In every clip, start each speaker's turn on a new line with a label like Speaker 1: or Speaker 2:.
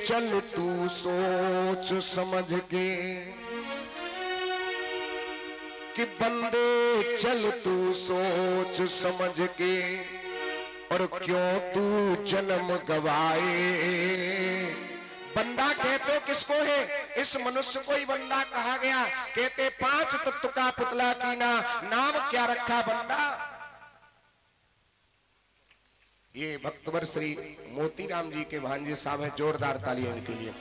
Speaker 1: चल तू सोच समझ के, कि बंदे चल तू सोच समझ के, और क्यों तू जन्म गवाए। बंदा कहते किसको है? इस मनुष्य को ही बंदा कहा गया। कहते 5 तत्व का पुतला कीना, नाम क्या रखा बंदा। ये भक्तवर श्री मोतीराम जी के भांजे साहब है, जोरदार तालियां इनके लिए।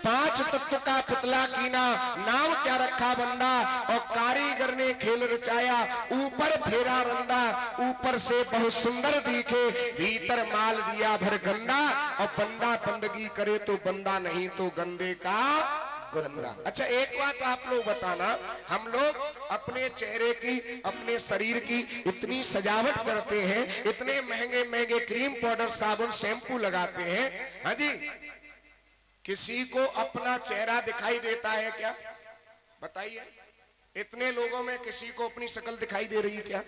Speaker 1: 5 तत्व का पुतला कीना, नाम क्या रखा बंदा। और कारीगर ने खेल रचाया, ऊपर फेरा रंदा। ऊपर से बहुत सुंदर दिखे, भीतर माल दिया भर गंदा। और बंदा बंदगी करे तो बंदा, नहीं तो गंदे का गंदा। अच्छा एक बात आप लोग बताना, हम लोग अपने चेहरे की, अपने शरीर की इतनी सजावट करते हैं, इतने महंगे महंगे क्रीम, पाउडर, साबुन, शैम्पू लगाते हैं, हाँ जी, किसी को अपना चेहरा दिखाई देता है क्या? बताइए, इतने लोगों में किसी को अपनी शक्ल दिखाई दे रही है क्या?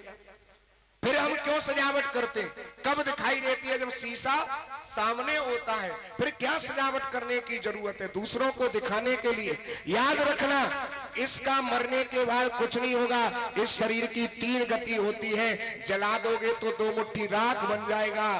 Speaker 1: फिर हम क्यों सजावट करते हैं? कब दिखाई देती है? जब शीशा सामने होता है। फिर क्या सजावट करने की जरूरत है? दूसरों को दिखाने के लिए। याद रखना, इसका मरने के बाद कुछ नहीं होगा। इस शरीर की 3 गति होती है। जला दोगे तो 2 मुट्ठी राख बन जाएगा,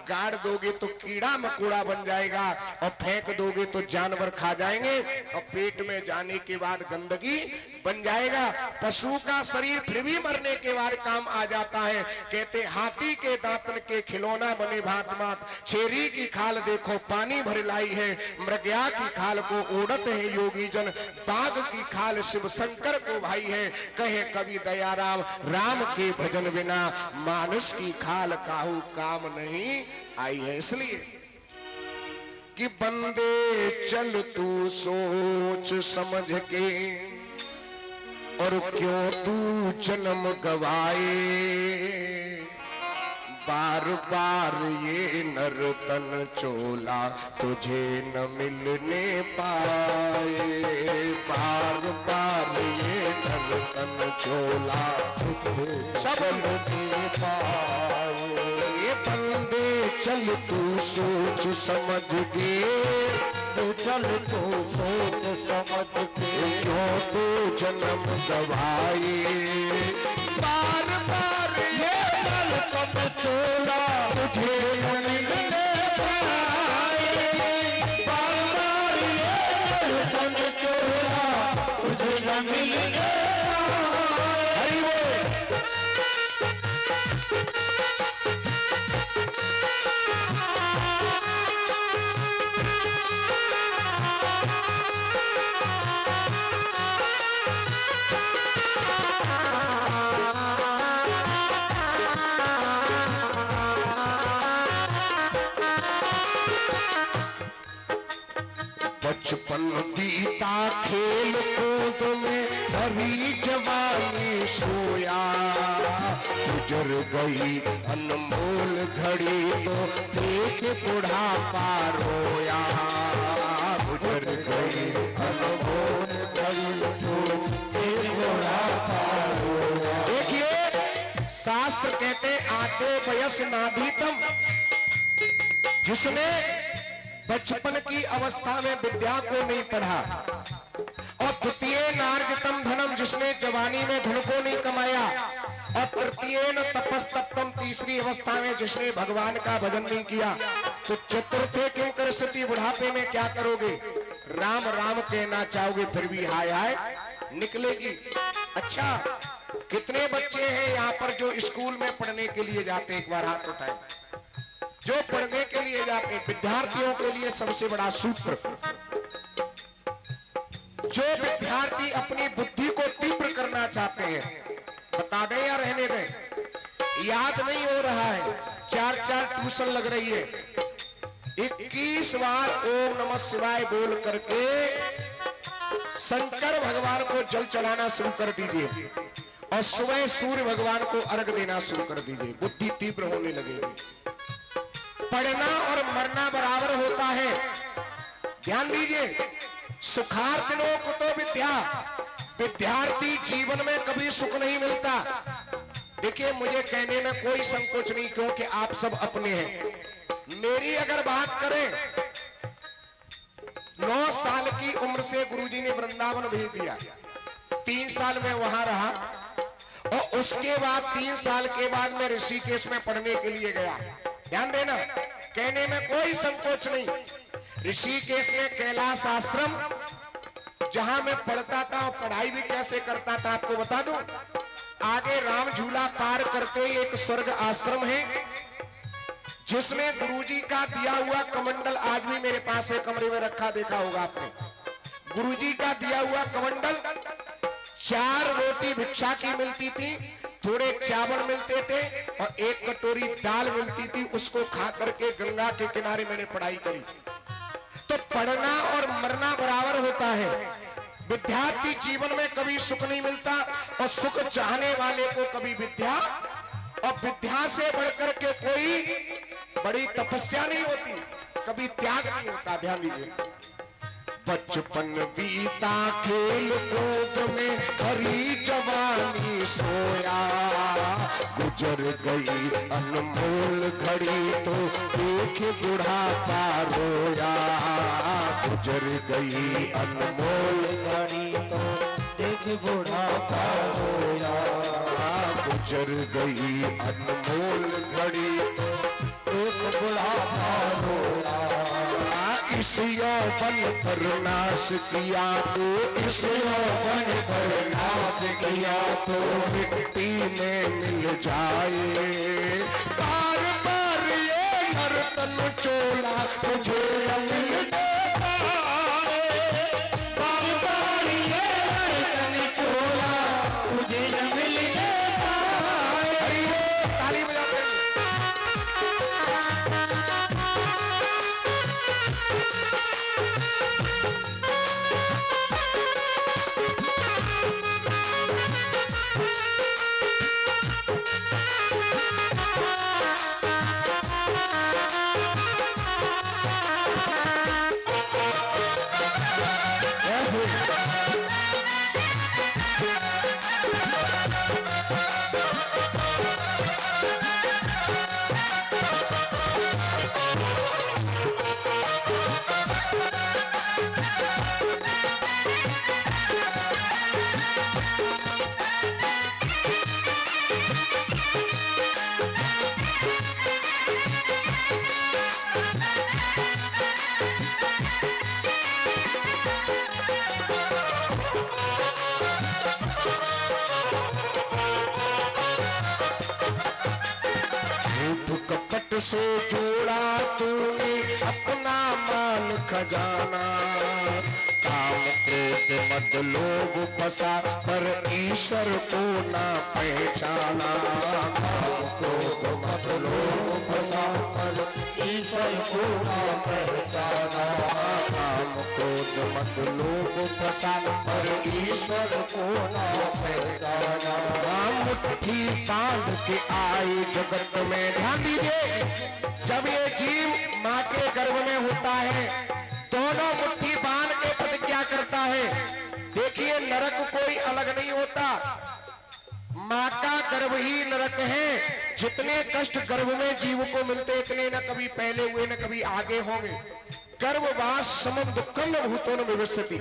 Speaker 1: गाड़ दोगे तो कीड़ा मकोड़ा बन जाएगा, और फेंक दोगे तो जानवर खा जाएंगे, और पेट में जाने के बाद गंदगी बन जाएगा। पशु का शरीर फिर भी मरने के बाद काम आ जाता है। कहते हाथी के दांतन के खिलौना बने भांत भांत, छेरी की खाल देखो पानी भर लाई है, मृगया की खाल को ओढ़त है योगी जन, बाघ की खाल शिव शंकर को भाई है। कहे कवि दयाराम, राम के भजन बिना मानुष की खाल काहू काम नहीं आई है। इसलिए कि बंदे चल तू सोच समझ के, और क्यों तू जन्म गवाए। बार बार ये नर्तन चोला तुझे न मिलने पाए। बार बार ये नर्तन चोला तुझे सब मिलने पाए। ये बंदे चल तू सोच समझ के, तू चल तू सोच समझ के, क्यों तू जन्म गवाए। बार बार ये नर्तन चोला तुझे न मिलने पाए। बार बार ये नर्तन चोला तुझे न मिलने पाए। हरि बोल। बचपन बीता खेल कूद में, भरी जवानी सोया। गुजर गई अनमोल घड़ी तो देख बुढ़ापा रोया। गुजर गई अनमोल घड़ी तो देख बुढ़ापा रोया। देखिए शास्त्र कहते आते वयस नाभीतम, जिसने बचपन की अवस्था में विद्या को नहीं पढ़ा, और द्वितीय नार्जितम धनम, जिसने जवानी में धन को नहीं कमाया, और तृतीय तपस्तप्तम, तीसरी अवस्था में जिसने भगवान का भजन नहीं किया, तो चतुर्थे किम करसति, बुढ़ापे में क्या करोगे? राम राम कहना चाहोगे फिर भी हाय हाय निकलेगी। अच्छा कितने बच्चे हैं यहाँ पर जो स्कूल में पढ़ने के लिए जाते हैं? एक बार हाथ उठाएं। जो पढ़ने के लिए जाते हैं, विद्यार्थियों के लिए सबसे बड़ा सूत्र, जो विद्यार्थी अपनी बुद्धि को तीव्र करना चाहते हैं, बता दें या रहने दें, याद नहीं हो रहा है, 4 ट्यूशन लग रही है, 21 बार ओम नमः शिवाय बोल करके शंकर भगवान को जल चढ़ाना शुरू कर दीजिए, और सुबह सूर्य भगवान को अर्घ देना शुरू कर दीजिए। बुद्धि तीव्र होने लगेगी। पढ़ना और मरना बराबर होता है। ध्यान दीजिए, सुखार्थिनों को तो विद्या, विद्यार्थी जीवन में कभी सुख नहीं मिलता। देखिए मुझे कहने में कोई संकोच नहीं, क्योंकि आप सब अपने हैं। मेरी अगर बात करें साल की उम्र से गुरुजी ने वृंदावन भेज दिया। 3 साल में वहां रहा और उसके बाद 3 साल के बाद मैं ऋषिकेश में पढ़ने के लिए गया। ध्यान देना, कहने में कोई संकोच नहीं। ऋषिकेश में कैलाश आश्रम जहां मैं पढ़ता था और पढ़ाई भी कैसे करता था आपको बता दूं। आगे राम झूला पार करते ही एक स्वर्ग आश्रम है जिसमें गुरुजी का दिया हुआ कमंडल आज भी मेरे पास है, कमरे में रखा, देखा होगा आपने। गुरुजी का दिया हुआ कमंडल, 4 रोटी भिक्षा की मिलती थी, थोड़े चावल मिलते थे और 1 कटोरी दाल मिलती थी। उसको खा करके गंगा के किनारे मैंने पढ़ाई करी। तो पढ़ना और मरना बराबर होता है। विद्यार्थी जीवन में कभी सुख नहीं मिलता और सुख चाहने वाले को कभी विद्या, और विद्या से बढ़कर के कोई बड़ी तपस्या नहीं होती, कभी त्याग नहीं होता। ध्यान दीजिए, बचपन बीता खेल कूद में भरी जवानी सोया, गुजर गई अनमोल घड़ी तो देख बुढ़ापा रोया, गुजर गई अनमोल घड़ी तो देख बुढ़ापा रोया, गुजर गई अनमोल घड़ी तो देख बुढ़ापा रोया। इस यौवन पर नाश किया तो, इस यौवन पर नाश किया तो मिट्टी में मिल जाए। बार बार ये नर्तन चोला तुझे न मिल पाए, बार बार ये नर्तन चोला तुझे न मिल पाए। ताली बजाते हैं। से जोड़ा तूने अपना माल खजाना, काम क्रोध मद लोभ फंसा पर ईश्वर को ना पहचाना, काम क्रोध मद लोभ फंसा पर ईश्वर को ना पहचाना, काम क्रोध मद लोभ फंसा पर ईश्वर को ना पहचाना। मुट्ठी बांध के आए जगत में। ध्यान दीजिए, जब ये जीव माँ के गर्भ में होता है दोनों मुट्ठी बांध के प्रतिज्ञा करता है। देखिए, नरक कोई अलग नहीं होता, माँ का गर्भ ही नरक है। जितने कष्ट गर्भ में जीव को मिलते इतने न कभी पहले हुए न कभी आगे होंगे। गर्भवास समम दुःखम भूतो न भविष्यति।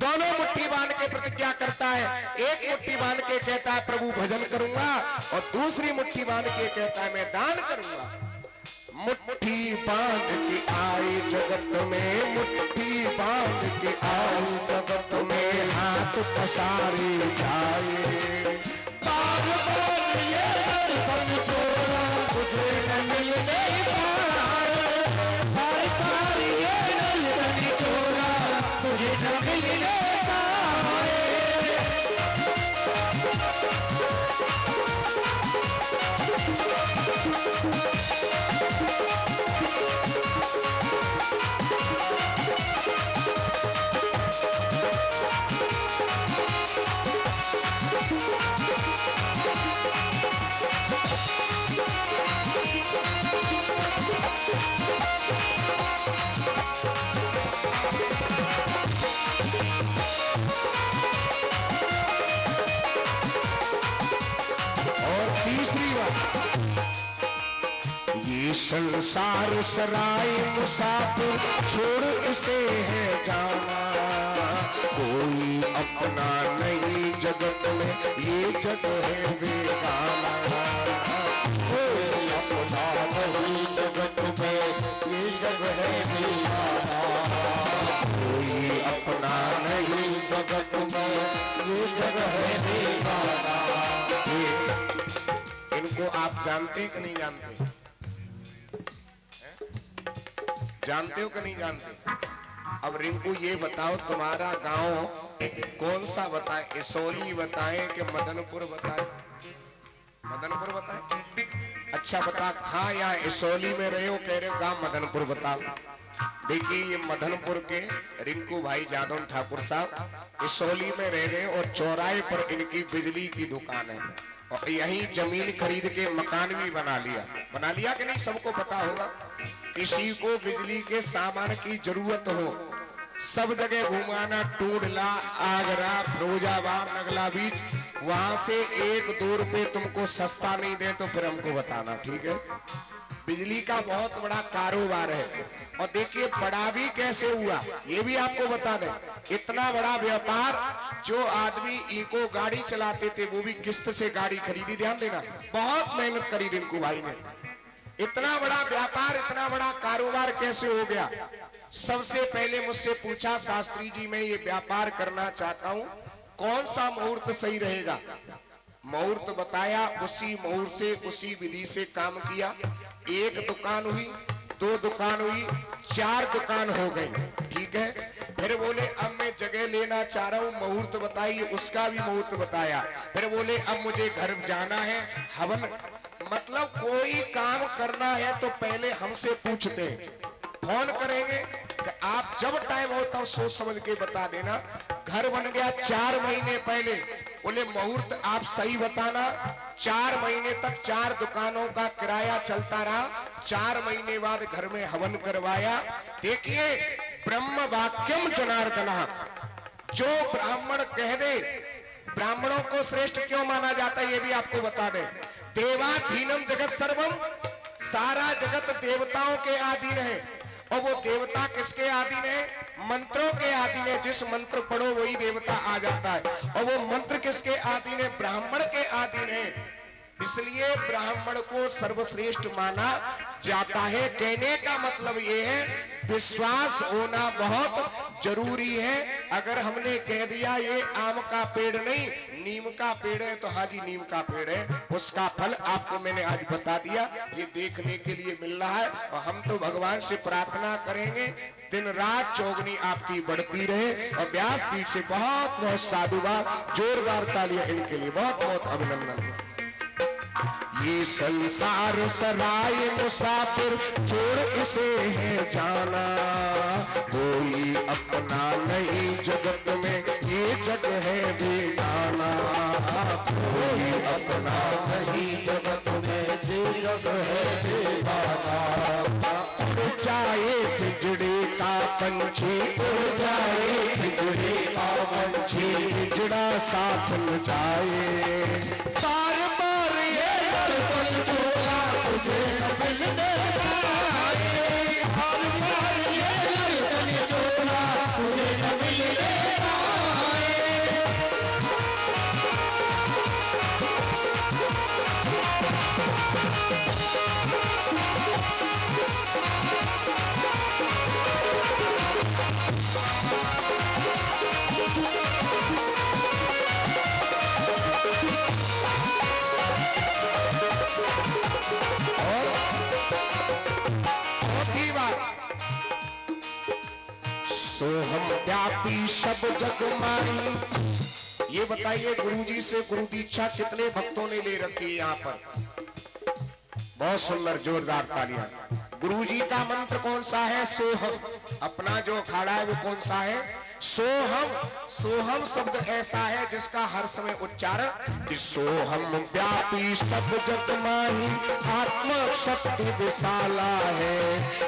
Speaker 1: दोनों मुट्ठी बांध के प्रतिज्ञा करता है। एक मुट्ठी बांध के कहता है प्रभु भजन करूंगा और दूसरी मुट्ठी बांध के कहता है मैं दान करूंगा। मुट्ठी बांध के आए जगत में, मुट्ठी बांध के आए जगत में, हाथ पसारे जाए। बार बार ये दर्शन तोरा तुझे न मिल नहीं पाए, बार बार ये दर्शन तोरा तुझे न मिल नहीं पाए। संसार सराय मुसाफिर छोड़ इसे है जाना, कोई अपना नहीं जगत में ये जग है बेगाना,
Speaker 2: कोई अपना नहीं जगत में ये जग है बेगाना,
Speaker 1: कोई अपना नहीं
Speaker 2: जगत में ये जग है बेगाना।
Speaker 1: इनको आप जानते कि नहीं जानते? जानते हो कि नहीं जानते? अब रिंकू ये बताओ, तुम्हारा गांव कौन सा बताए? इसोली बताएं कि मदनपुर बताएं? मदनपुर बताएं? अच्छा बता, खा या इसोली में रहे हो, कह रहे हो गांव मदनपुर बताओ। देखिए ये मदनपुर के रिंकू भाई जादव ठाकुर साहब इसोली में रह गए और चौराहे पर इनकी बिजली की दुकान है और यहीं जमीन खरीद के मकान भी बना लिया कि नहीं? सबको पता होगा, किसी को बिजली के सामान की जरूरत हो सब जगह घुमाना, टूडला, आगरा, फिरोजाबाद, नगला बीच, वहां से 1-2 रुपए तुमको सस्ता नहीं दे तो फिर हमको बताना, ठीक है? बिजली का बहुत बड़ा कारोबार है और देखिए बड़ा भी कैसे हुआ ये भी आपको बता दें। इतना बड़ा व्यापार, जो आदमी इको गाड़ी चलाते थे वो भी किस्त से गाड़ी खरीदी, ध्यान देना, बहुत मेहनत करी रिंकू भाई ने। इतना बड़ा व्यापार, इतना बड़ा कारोबार कैसे हो गया? सबसे पहले मुझसे पूछा, शास्त्री जी मैं ये व्यापार करना चाहता हूँ, कौन सा मुहूर्त सही रहेगा? मुहूर्त बताया, उसी मुहूर्त से उसी विधि से काम किया। 1 दुकान हुई, 2 दुकान हुई, 4 दुकान हो गई, ठीक है? फिर बोले अब मैं जगह लेना चाह रहा हूँ, मुहूर्त बताइए, उसका भी मुहूर्त बताया। फिर बोले अब मुझे घर जाना है, हवन, मतलब कोई काम करना है तो पहले हमसे पूछते, फोन करेंगे कि आप जब टाइम हो तब सोच समझ के बता देना। घर बन गया 4 महीने पहले, बोले मुहूर्त आप सही बताना। 4 महीने तक 4 दुकानों का किराया चलता रहा। 4 महीने बाद घर में हवन करवाया। देखिए ब्रह्म वाक्यम जनार्दना, जो ब्राह्मण कह दे, ब्राह्मणों को श्रेष्ठ क्यों माना जाता है ये भी आपको बता दें। देवाधीनम जगत सर्वम, सारा जगत देवताओं के अधीन है और वो देवता किसके अधीन है? मंत्रों के अधीन है। जिस मंत्र पढ़ो वही देवता आ जाता है और वो मंत्र किसके अधीन है? ब्राह्मण के अधीन है। इसलिए ब्राह्मण को सर्वश्रेष्ठ माना जाता है। कहने का मतलब ये है विश्वास होना बहुत जरूरी है। अगर हमने कह दिया ये आम का पेड़ नहीं नीम का पेड़ है तो हाजी नीम का पेड़ है, उसका फल आपको मैंने आज बता दिया। ये देखने के लिए मिल रहा है और हम तो भगवान से प्रार्थना करेंगे दिन रात चौगनी आपकी बढ़ती रहे। और व्यासपीठ से बहुत बहुत साधुवाद, जोरदार तालियां इनके लिए, बहुत बहुत अभिनंदन है। ये संसार सराय मुसाफिर छोड़ इसे है जाना, कोई अपना नहीं जगत में ये जग है बेगाना,
Speaker 2: कोई अपना नहीं जगत में ये जग है बेगाना।
Speaker 1: उड़ जाए पिंजड़े का पंछी,
Speaker 2: उड़ जाए पिंजड़े का पंछी,
Speaker 1: पिंजड़ा साथ न जाए। बार बार ये
Speaker 2: दर्शन छोड़ा तुझे न मिलने पाए, बार बार ये दर्शन छोड़ा तुझे न मिलने पाए।
Speaker 1: सोहम व्यापी सब जग मारी। ये बताइए गुरुजी से गुरु दीक्षा कितने भक्तों ने ले रखी है यहाँ पर? बहुत सुंदर, जोरदार तालियां। गुरुजी का मंत्र कौन सा है? सोहम। अपना जो अखाड़ा है वो कौन सा है? सोहम। सोहम शब्द ऐसा है जिसका हर समय उच्चारण कि सोहम व्यापी सब जग माही, आत्मा शक्ति विशाला है,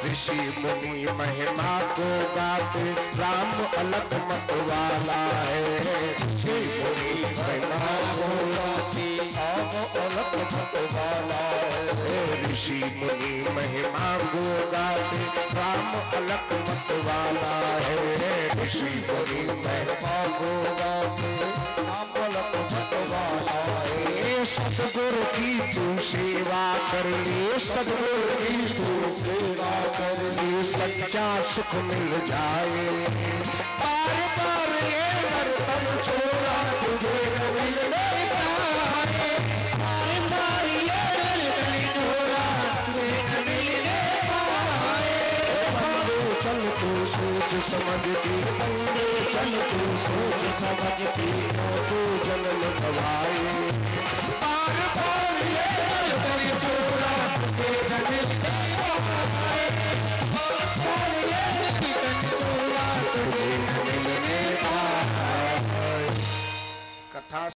Speaker 1: ऋषि मुनि महिमा को गाते, राम अलग मत वाला है, ऋषि मुनि महिमा को गाते,
Speaker 2: राम अलग मत वाला है,
Speaker 1: ऋषि मुनि महिमा को गाते, राम अलख मत वाला है। ऋषि मुनि महिमा को गाते, राम अलख मत वाला है। सतगुरु की तू सेवा कर ले, सतगुरु की तू सेवा कर ले, सच्चा सुख मिल जाए। बार बार ये बर्तन छोड़ा तुझे मिलने पाए, बार बार ये बर्तन छोड़ा तुझे मिलने पाए। बंदे चल तू सोच समझ के, बंदे चल तू सोच समझ के, तू जन्म गवाए।